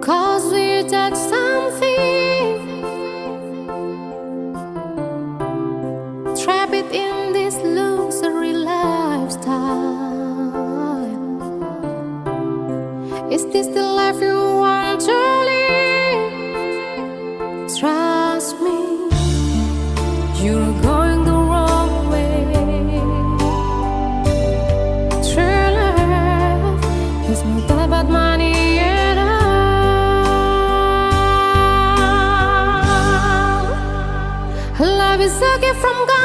'cause we're just something trapped in this luxury lifestyle. Is this the life you want to live? Trust me, you're going the wrong way. True love is not about money at all. Love is a gift from God.